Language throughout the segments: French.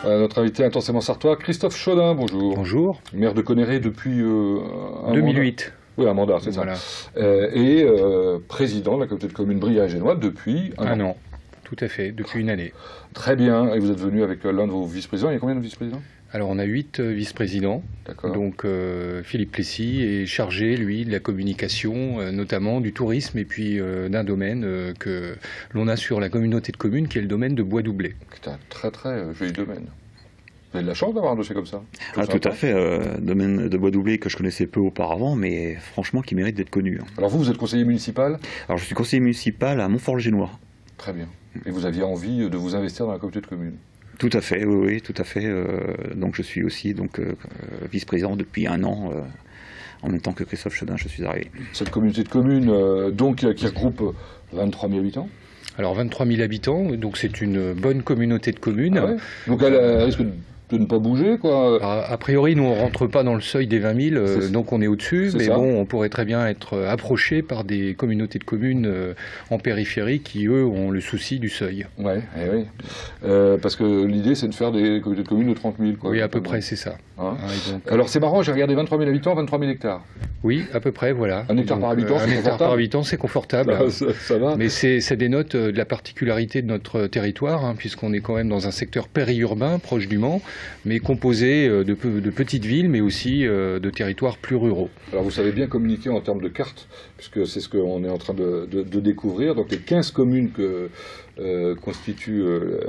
Notre invité intensément sartois, Christophe Chaudin, bonjour. Bonjour. Maire de Conneré depuis 2008. Oui, un mandat, c'est voilà. ça. Et président de la communauté de communes Briey-Génois depuis un an. Tout à fait, depuis une année. Très bien. Et vous êtes venu avec l'un de vos vice-présidents. Il y a combien de vice-présidents ? Alors on a 8 vice-présidents. D'accord. Donc Philippe Plessis est chargé, lui, de la communication, notamment du tourisme et puis d'un domaine que l'on a sur la communauté de communes, qui est le domaine de Bois-Doublé. C'est un très très joli domaine. Vous avez de la chance d'avoir un dossier comme ça. Tout à fait, domaine de Bois-Doublé que je connaissais peu auparavant, mais franchement qui mérite d'être connu. Alors vous êtes conseiller municipal ? Alors je suis conseiller municipal à Montfort-le-Génois. Très bien. Et vous aviez envie de vous investir dans la communauté de communes ? Tout à fait, oui, tout à fait. Donc je suis aussi vice-président depuis un an. En même temps que Christophe Chaudin, je suis arrivé. Cette communauté de communes, qui regroupe 23 000 habitants ? Alors 23 000 habitants, donc c'est une bonne communauté de communes. Ah ouais. Donc elle risque de ne pas bouger, quoi. A priori, nous, on ne rentre pas dans le seuil des 20 000, donc on est au-dessus. Mais bon, on pourrait très bien être approché par des communautés de communes en périphérie qui, eux, ont le souci du seuil. Ouais, oui. Parce que l'idée, c'est de faire des communautés de communes de 30 000, quoi. Oui, à peu près, c'est ça. Hein alors c'est marrant, j'ai regardé 23 000 habitants, 23 000 hectares. Oui, à peu près, voilà. Un hectare par habitant, c'est confortable. Un hectare par habitant, c'est confortable. Ça va. Mais ça dénote de la particularité de notre territoire, puisqu'on est quand même dans un secteur périurbain, proche du Mans, mais composé de petites villes, mais aussi de territoires plus ruraux. Alors vous savez bien communiquer en termes de cartes, puisque c'est ce qu'on est en train de découvrir. Donc les 15 communes que constitue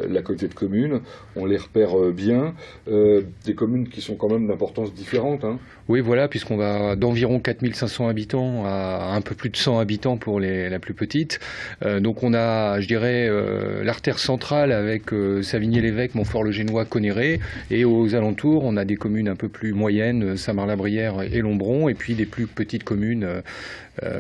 la communauté de communes, on les repère bien. Des communes qui sont quand même d'importance différente. Hein. Oui, voilà, puisqu'on va d'environ 4 500 habitants à un peu plus de 100 habitants pour la plus petite. Donc on a, je dirais, l'artère centrale avec Savigny-l'Évêque, Montfort-le-Génois, Conneré, et aux alentours, on a des communes un peu plus moyennes, Saint-Marc-la-Brière et Lombron, et puis des plus petites communes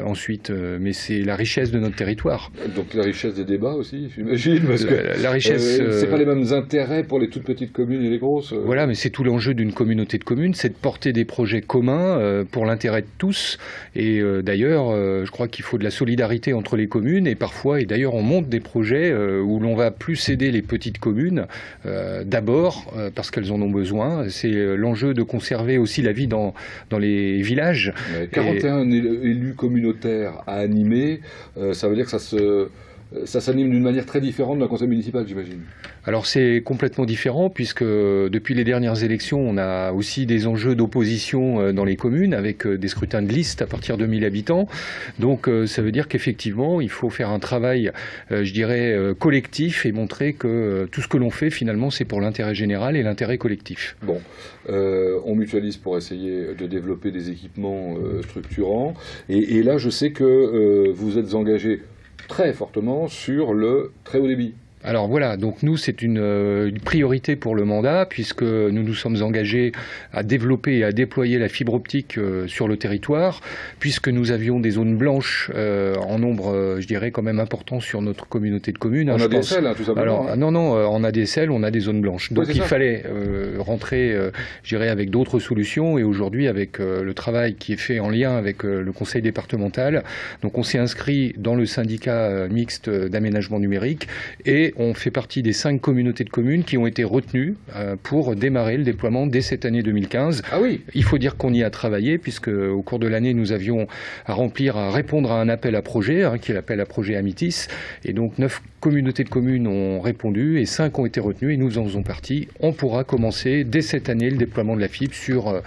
ensuite. Mais c'est la richesse de notre territoire. Donc la richesse des débats aussi, j'imagine, parce que la richesse, c'est pas les mêmes intérêts pour les toutes petites communes et les grosses. Voilà, mais c'est tout l'enjeu d'une communauté de communes, c'est de porter des projets communs pour l'intérêt de tous. Et d'ailleurs, je crois qu'il faut de la solidarité entre les communes, et parfois, et d'ailleurs, on monte des projets où l'on va plus aider les petites communes, d'abord parce qu'elles en ont besoin. C'est l'enjeu de conserver aussi la vie dans les villages. 41 élus communautaires à animer, ça veut dire que ça s'anime d'une manière très différente d'un conseil municipal, j'imagine. Alors c'est complètement différent, puisque depuis les dernières élections, on a aussi des enjeux d'opposition dans les communes, avec des scrutins de liste à partir de 1000 habitants. Donc ça veut dire qu'effectivement, il faut faire un travail, je dirais, collectif, et montrer que tout ce que l'on fait, finalement, c'est pour l'intérêt général et l'intérêt collectif. Bon, on mutualise pour essayer de développer des équipements structurants. Et là, je sais que vous êtes engagé très fortement sur le très haut débit. Alors voilà, donc nous c'est une priorité pour le mandat, puisque nous nous sommes engagés à développer et à déployer la fibre optique sur le territoire, puisque nous avions des zones blanches en nombre, je dirais, quand même important sur notre communauté de communes. On a des selles, tout simplement. Alors, non, on a des selles, on a des zones blanches. Donc il fallait rentrer, je dirais, avec d'autres solutions, et aujourd'hui avec le travail qui est fait en lien avec le conseil départemental, donc on s'est inscrit dans le syndicat mixte d'aménagement numérique, et on fait partie des 5 communautés de communes qui ont été retenues pour démarrer le déploiement dès cette année 2015. Ah oui. Il faut dire qu'on y a travaillé, puisque au cours de l'année, nous avions à répondre à un appel à projet, qui est l'appel à projet Amitis. Et donc 9 communautés de communes ont répondu et 5 ont été retenues, et nous en faisons partie. On pourra commencer dès cette année le déploiement de la fibre sur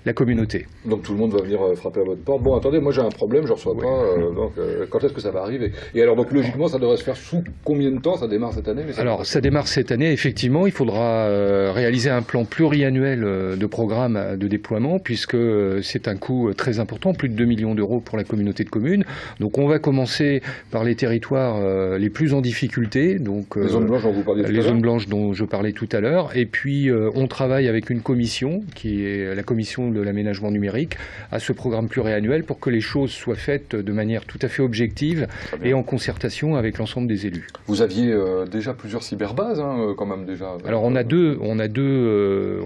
la communauté. Donc tout le monde va venir frapper à votre porte. Bon, attendez, moi j'ai un problème, je ne reçois pas. Donc quand est-ce que ça va arriver ? Et alors, donc logiquement, ça devrait se faire sous combien de temps ? Ça démarre cette année, Alors, ça démarre cette année. Effectivement, il faudra réaliser un plan pluriannuel de programme de déploiement, puisque c'est un coût très important, plus de 2 millions d'euros pour la communauté de communes. Donc, on va commencer par les territoires les plus en difficulté. Donc, les zones blanches dont vous parliez tout à l'heure. Les zones blanches dont je parlais tout à l'heure. Et puis, on travaille avec une commission, qui est la commission de l'aménagement numérique, à ce programme pluriannuel, pour que les choses soient faites de manière tout à fait objective et en concertation avec l'ensemble des élus. Vous aviez déjà plusieurs cyberbases, quand même déjà. Alors on a deux, on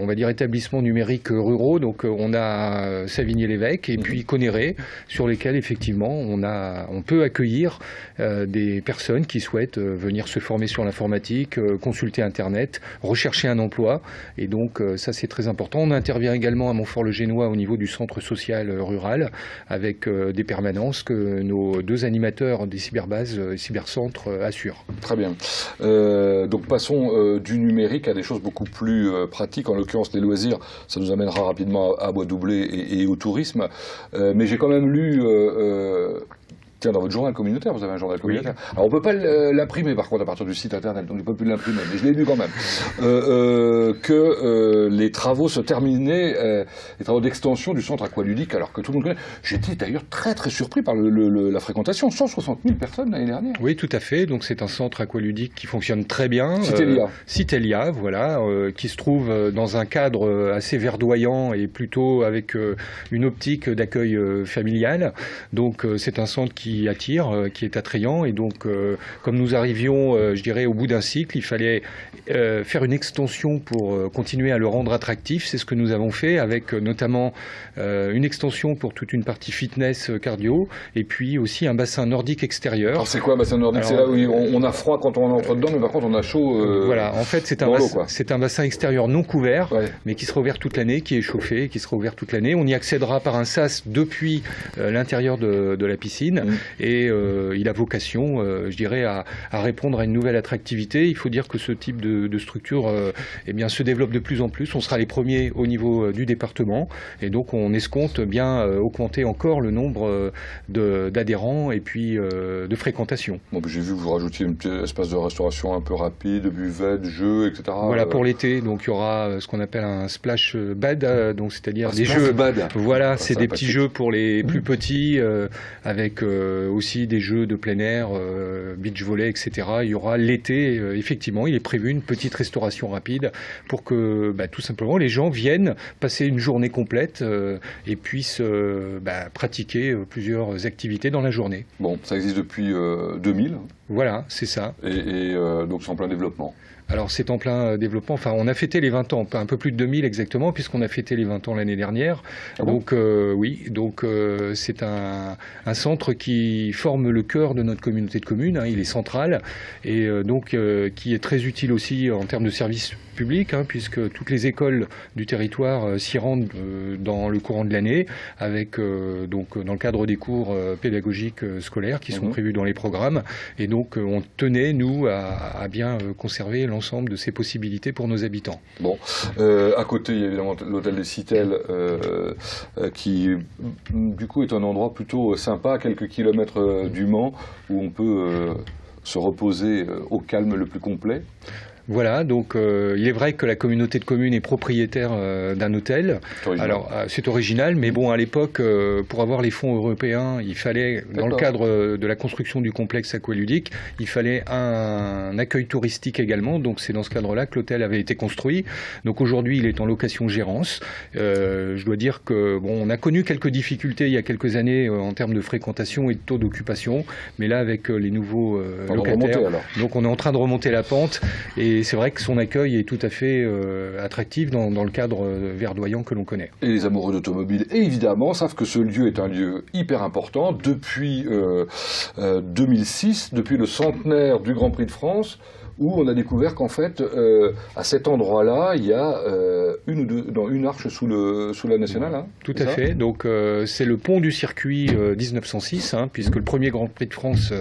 va dire établissements numériques ruraux. Donc on a Savigny-l'Évêque et puis Conneré, sur lesquels effectivement on peut accueillir des personnes qui souhaitent venir se former sur l'informatique, consulter Internet, rechercher un emploi. Et donc ça c'est très important. On intervient également à Montfort-le-Génois au niveau du centre social rural avec des permanences que nos deux animateurs des cyberbases, cybercentres assurent. Très bien. Donc passons du numérique à des choses beaucoup plus pratiques, en l'occurrence les loisirs. Ça nous amènera rapidement à Bois-Doublé et au tourisme. Mais j'ai quand même lu... Tiens, dans votre journal communautaire, vous avez un journal communautaire. Oui. Alors on ne peut pas l'imprimer par contre à partir du site internet, donc on ne peut plus l'imprimer, mais je l'ai lu quand même. Que les travaux se terminaient, les travaux d'extension du centre aqualudique, alors que tout le monde connaît. J'étais d'ailleurs très très surpris par la fréquentation, 160 000 personnes l'année dernière. Oui, tout à fait. Donc c'est un centre aqualudique qui fonctionne très bien. Citelia. Citelia, voilà, qui se trouve dans un cadre assez verdoyant et plutôt avec une optique d'accueil familial. Donc c'est un centre qui attire, qui est attrayant, et donc comme nous arrivions, je dirais, au bout d'un cycle, il fallait faire une extension pour continuer à le rendre attractif. C'est ce que nous avons fait avec notamment une extension pour toute une partie fitness cardio, et puis aussi un bassin nordique extérieur. Alors c'est quoi un bassin nordique? C'est là où on a froid quand on entre dedans, mais par contre on a chaud. Voilà, en fait c'est un bassin extérieur non couvert, mais qui sera ouvert toute l'année, qui est chauffé, qui sera ouvert toute l'année. On y accédera par un sas depuis l'intérieur de la piscine. Et il a vocation, je dirais, à répondre à une nouvelle attractivité. Il faut dire que ce type de structure eh bien, se développe de plus en plus. On sera les premiers au niveau du département, et donc on escompte bien augmenter encore le nombre d'adhérents et puis de fréquentation. Bon, j'ai vu que vous rajoutiez un petit espace de restauration un peu rapide, buvette, jeux, etc. Voilà, pour l'été, donc il y aura ce qu'on appelle un splash bad, donc c'est-à-dire des splash jeux. Bad. Voilà, c'est des petits jeux pour les plus petits, avec aussi des jeux de plein air, beach volley, etc. Il y aura l'été, effectivement, il est prévu une petite restauration rapide pour que tout simplement les gens viennent passer une journée complète et puissent pratiquer plusieurs activités dans la journée. Bon, ça existe depuis 2000. Voilà, c'est ça. Et donc c'est en plein développement. Alors c'est en plein développement, enfin on a fêté les 20 ans, un peu plus de 2000 exactement, puisqu'on a fêté les 20 ans l'année dernière. Ah bon ? Donc oui, donc c'est un centre qui forme le cœur de notre communauté de communes, il est central, et donc qui est très utile aussi en termes de services publics, puisque toutes les écoles du territoire s'y rendent dans le courant de l'année, avec donc dans le cadre des cours pédagogiques scolaires qui sont prévus dans les programmes, et donc on tenait, nous, à bien conserver l'ensemble de ces possibilités pour nos habitants. Bon, à côté, il y a évidemment l'hôtel des Citelles, qui, du coup, est un endroit plutôt sympa, à quelques kilomètres du Mans, où on peut se reposer au calme le plus complet. Voilà, donc il est vrai que la communauté de communes est propriétaire d'un hôtel. Alors c'est original, mais bon, à l'époque, pour avoir les fonds européens, il fallait, dans le cadre de la construction du complexe aqualudique, il fallait un accueil touristique également. Donc c'est dans ce cadre-là que l'hôtel avait été construit. Donc aujourd'hui, il est en location-gérance. Je dois dire que on a connu quelques difficultés il y a quelques années en termes de fréquentation et de taux d'occupation, mais là avec les nouveaux locataires, donc on est en train de remonter la pente. Et c'est vrai que son accueil est tout à fait attractif dans le cadre verdoyant que l'on connaît. Et les amoureux d'automobile, évidemment, savent que ce lieu est un lieu hyper important. Depuis 2006, depuis le centenaire du Grand Prix de France, où on a découvert qu'en fait, à cet endroit-là, il y a une arche sous la nationale. Tout à fait. Donc c'est le pont du circuit 1906, puisque le premier Grand Prix de France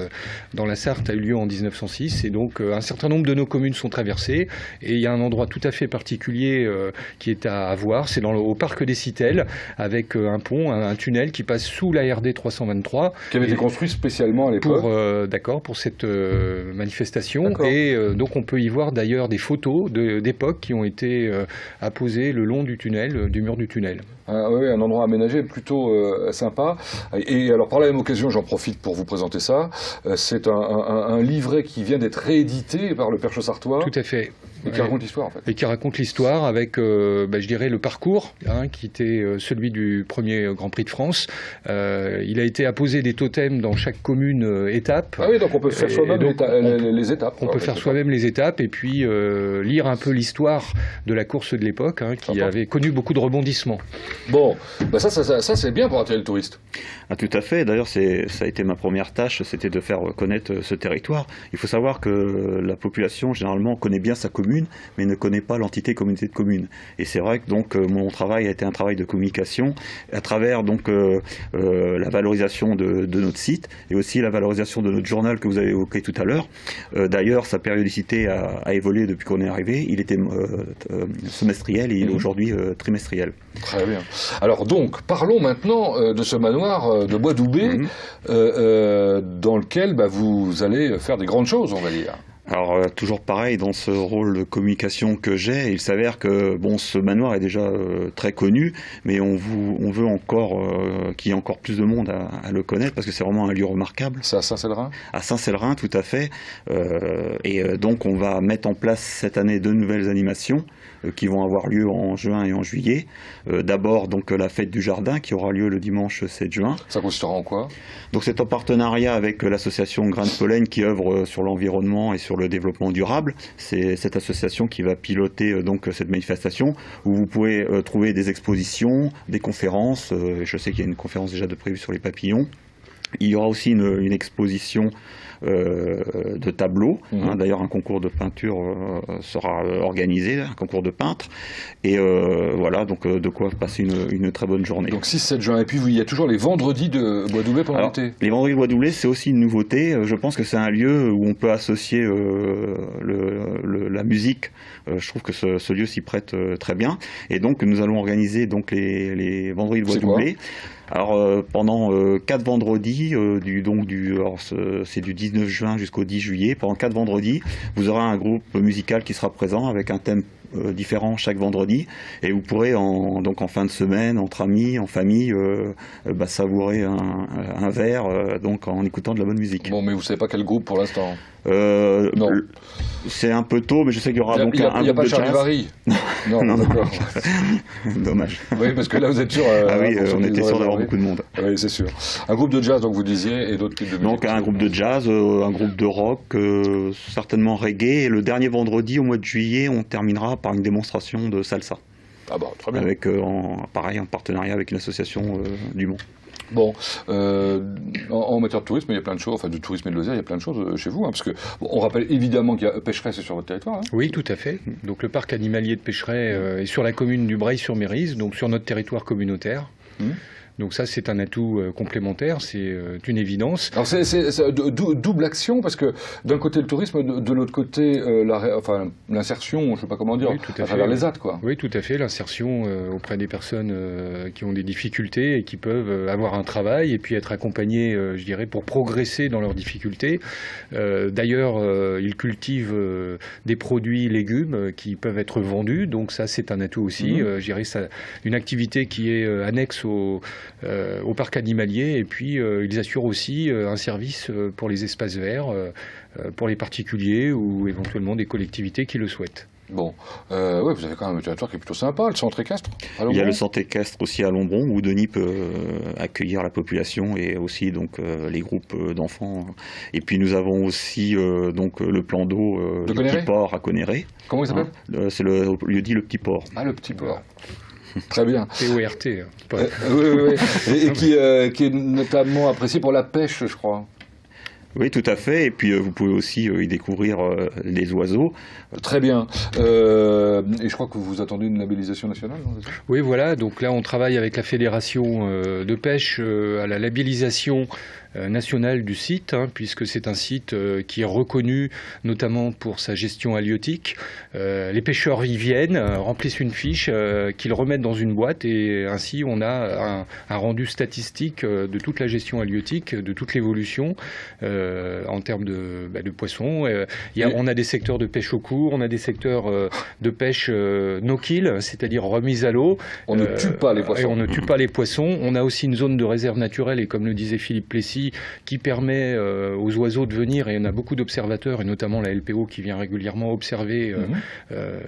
dans la Sarthe a eu lieu en 1906. Et donc un certain nombre de nos communes sont traversées. Et il y a un endroit tout à fait particulier qui est à voir. C'est au parc des Citelles, avec un pont, un tunnel qui passe sous la RD 323. Qui avait été construit spécialement à l'époque. Pour cette manifestation. Et donc on peut y voir d'ailleurs des photos d'époque qui ont été apposées le long du tunnel, du mur du tunnel. Oui, un endroit aménagé plutôt sympa. Et alors par la même occasion, j'en profite pour vous présenter ça. C'est un livret qui vient d'être réédité par le Perche Sartois. Tout à fait. Et qui raconte l'histoire, en fait. Et qui raconte l'histoire avec, je dirais, le parcours, qui était celui du premier Grand Prix de France. Il a été apposé des totems dans chaque commune étape. Ah oui, donc on peut faire soi-même les étapes. On peut faire soi-même les étapes et puis lire un peu l'histoire de la course de l'époque, qui avait connu beaucoup de rebondissements. Bon, ça c'est bien pour attirer le touriste. Ah, tout à fait. D'ailleurs, ça a été ma première tâche, c'était de faire connaître ce territoire. Il faut savoir que la population, généralement, connaît bien sa commune, mais ne connaît pas l'entité communauté de communes. Et c'est vrai que donc, mon travail a été un travail de communication à travers donc, la valorisation de notre site et aussi la valorisation de notre journal que vous avez évoqué tout à l'heure. D'ailleurs, sa périodicité a évolué depuis qu'on est arrivé. Il était semestriel et il est aujourd'hui trimestriel. Très bien. Alors donc, parlons maintenant de ce manoir de Bois Doublet, dans lequel vous allez faire des grandes choses, on va dire. Alors toujours pareil, dans ce rôle de communication que j'ai, il s'avère que ce manoir est déjà très connu, mais on veut encore qu'il y ait encore plus de monde à le connaître, parce que c'est vraiment un lieu remarquable. C'est à Saint-Célerin ? À Saint-Célerin, tout à fait. Donc on va mettre en place cette année 2 nouvelles animations qui vont avoir lieu en juin et en juillet. D'abord donc la fête du jardin qui aura lieu le dimanche 7 juin. Ça consistera en quoi ? Donc c'est en partenariat avec l'association Grain de Pollen qui œuvre sur l'environnement et sur le développement durable. C'est cette association qui va piloter donc cette manifestation où vous pouvez trouver des expositions, des conférences. Je sais qu'il y a une conférence déjà de prévue sur les papillons. Il y aura aussi une exposition de tableaux. D'ailleurs, un concours de peinture sera organisé, un concours de peintres. Et voilà, donc de quoi passer une très bonne journée. Donc 6-7 juin. Et puis il y a toujours les vendredis de Bois Doublet pendant l'été. Les vendredis de Bois Doublet, c'est aussi une nouveauté. Je pense que c'est un lieu où on peut associer la musique. Je trouve que ce lieu s'y prête très bien. Et donc nous allons organiser donc les vendredis de Bois Doublet. Alors pendant 4 vendredis, c'est du 19 juin jusqu'au 10 juillet, pendant 4 vendredis, vous aurez un groupe musical qui sera présent avec un thème différent chaque vendredi, et vous pourrez en fin de semaine, entre amis, en famille, savourer un verre donc en écoutant de la bonne musique. Bon, mais vous savez pas quel groupe pour l'instant? Non. C'est un peu tôt, mais je sais qu'il y aura donc un groupe de jazz. Il n'y a pas Charlie Vary? Non, d'accord. Dommage. Oui, parce que là vous êtes sûr. On était sûr d'avoir beaucoup de monde. Oui, c'est sûr. Un groupe de jazz, donc vous disiez, et d'autres types de musique. Donc un groupe de jazz, un groupe de rock, certainement reggae. Et le dernier vendredi, au mois de juillet, on terminera par une démonstration de salsa. Ah bah, très bien. Avec, pareil, en partenariat avec une association du Mont. Bon, en matière de tourisme, il y a plein de choses, enfin de tourisme et de loisirs, il y a plein de choses chez vous, parce que on rappelle évidemment qu'il y a Pécheret, c'est sur votre territoire. Oui, tout à fait. Donc le parc animalier de Pécheret est sur la commune du Breil-sur-Mérise, donc sur notre territoire communautaire. Donc ça, c'est un atout complémentaire, c'est une évidence. Alors c'est double action, parce que d'un côté le tourisme, de l'autre côté l'insertion, je ne sais pas comment dire, oui, à travers les ZAD, quoi. Oui, tout à fait, l'insertion auprès des personnes qui ont des difficultés et qui peuvent avoir un travail et puis être accompagnées, je dirais, pour progresser dans leurs difficultés. D'ailleurs, ils cultivent des produits légumes qui peuvent être vendus, donc ça, c'est un atout aussi. Je dirais, une activité qui est annexe au parc animalier, et puis ils assurent aussi un service pour les espaces verts, pour les particuliers ou éventuellement des collectivités qui le souhaitent. Bon, ouais, vous avez quand même un territoire qui est plutôt sympa, le centre équestre. Il y a le centre équestre aussi à Lombron, où Denis peut accueillir la population et aussi donc les groupes d'enfants. Et puis nous avons aussi donc le plan d'eau du Petit Port à Conéré. Comment il s'appelle? C'est le lieu dit le Petit Port. Ah, le Petit Port. Très bien. P-O-R-T. Oui. Et qui est notamment apprécié pour la pêche, je crois. Oui, tout à fait. Et puis vous pouvez aussi y découvrir les oiseaux. Très bien. Et je crois que vous attendez une labellisation nationale, non? Oui, voilà. Donc là, on travaille avec la Fédération de pêche à la labellisation nationale du site, puisque c'est un site qui est reconnu notamment pour sa gestion halieutique. Les pêcheurs y viennent, remplissent une fiche, qu'ils remettent dans une boîte, et ainsi on a un rendu statistique de toute la gestion halieutique, de toute l'évolution en termes de poissons. On a des secteurs de pêche au cours, on a des secteurs de pêche no-kill, c'est-à-dire remise à l'eau. On ne tue pas les poissons. Et on ne tue pas les poissons. On a aussi une zone de réserve naturelle, et comme le disait Philippe Plessis, outil qui permet aux oiseaux de venir, et on a beaucoup d'observateurs, et notamment la LPO qui vient régulièrement observer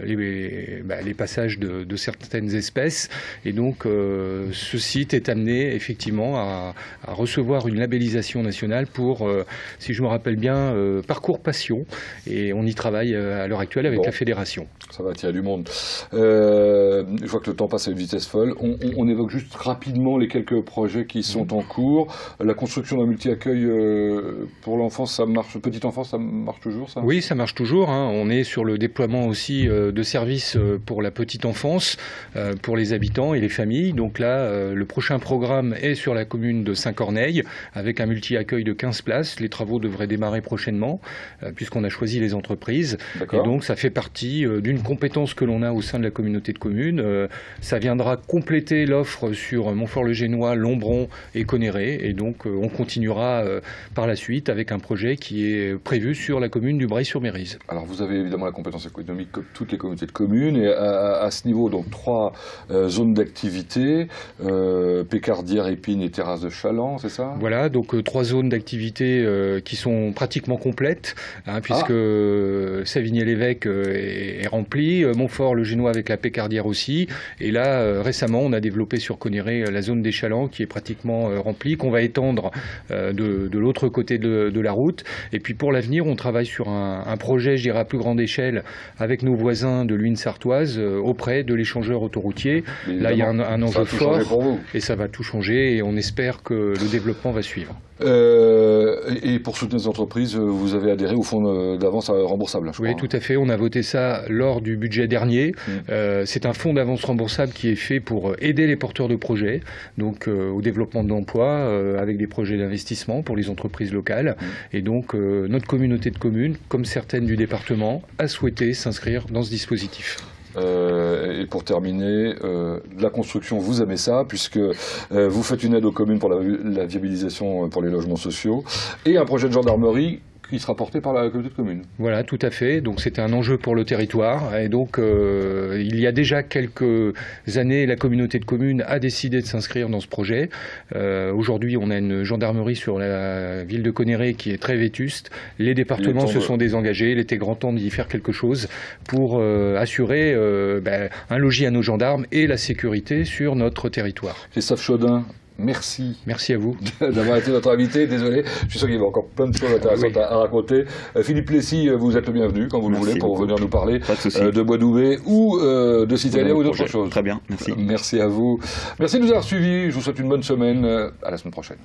les passages de certaines espèces. Et donc ce site est amené effectivement à recevoir une labellisation nationale pour, si je me rappelle bien, Parcours Passion. Et on y travaille à l'heure actuelle avec la fédération. Ça va attirer du monde. Je vois que le temps passe à une vitesse folle. On évoque juste rapidement les quelques projets qui sont en cours. La construction d'un multi-accueil pour l'enfance, ça marche. Petite enfance, ça marche toujours, ça ? Oui, ça marche toujours. On est sur le déploiement aussi de services pour la petite enfance, pour les habitants et les familles. Donc là, le prochain programme est sur la commune de Saint-Corneille, avec un multi-accueil de 15 places. Les travaux devraient démarrer prochainement, puisqu'on a choisi les entreprises. Et donc, ça fait partie d'une compétence que l'on a au sein de la communauté de communes. Ça viendra compléter l'offre sur Montfort-le-Génois, Lombron et Conneré. Et donc, on continuera par la suite avec un projet qui est prévu sur la commune du Breil-sur-Mérise. Alors, vous avez évidemment la compétence économique comme toutes les communautés de communes. Et à ce niveau, donc 3 zones d'activité, Pécardière, Épine et Terrasse de Chaland, c'est ça ? Voilà, donc 3 zones d'activité qui sont pratiquement complètes, puisque Savigny-l'Évêque est rempli, Montfort-le-Génois avec la Pécardière aussi. Et là, récemment, on a développé sur Conneré la zone des Chalands qui est pratiquement remplie, qu'on va étendre de l'autre côté de la route. Et puis pour l'avenir, on travaille sur un projet, je dirais, à plus grande échelle avec nos voisins de l'Huisne sartoise auprès de l'échangeur autoroutier. Là, il y a un enjeu fort et ça va tout changer et on espère que le développement va suivre. Et pour soutenir les entreprises, vous avez adhéré au fonds d'avance remboursable, je crois. Oui, tout à fait. On a voté ça lors du budget dernier. C'est un fonds d'avance remboursable qui est fait pour aider les porteurs de projets, donc au développement de l'emploi, avec des projets d'investissement pour les entreprises locales. Et donc, notre communauté de communes, comme certaines du département, a souhaité s'inscrire dans ce dispositif. Et pour terminer, la construction, vous aimez ça, puisque vous faites une aide aux communes pour la viabilisation pour les logements sociaux, et un projet de gendarmerie qui sera porté par la communauté de communes. Voilà, tout à fait. Donc c'était un enjeu pour le territoire. Et donc il y a déjà quelques années, la communauté de communes a décidé de s'inscrire dans ce projet. Aujourd'hui, on a une gendarmerie sur la ville de Conneré qui est très vétuste. Les départements se sont désengagés. Il était grand temps d'y faire quelque chose pour assurer un logis à nos gendarmes et la sécurité sur notre territoire. Christophe Chaudin, merci. Merci à vous. D'avoir été notre invité. Désolé, je suis sûr qu'il y avait encore plein de choses intéressantes à raconter. Philippe Plessis, vous êtes le bienvenu quand vous le voulez pour venir nous parler de Bois d'Oubé ou de Citalia ou d'autres choses. Très bien, merci. Merci à vous. Merci de nous avoir suivis. Je vous souhaite une bonne semaine. À la semaine prochaine.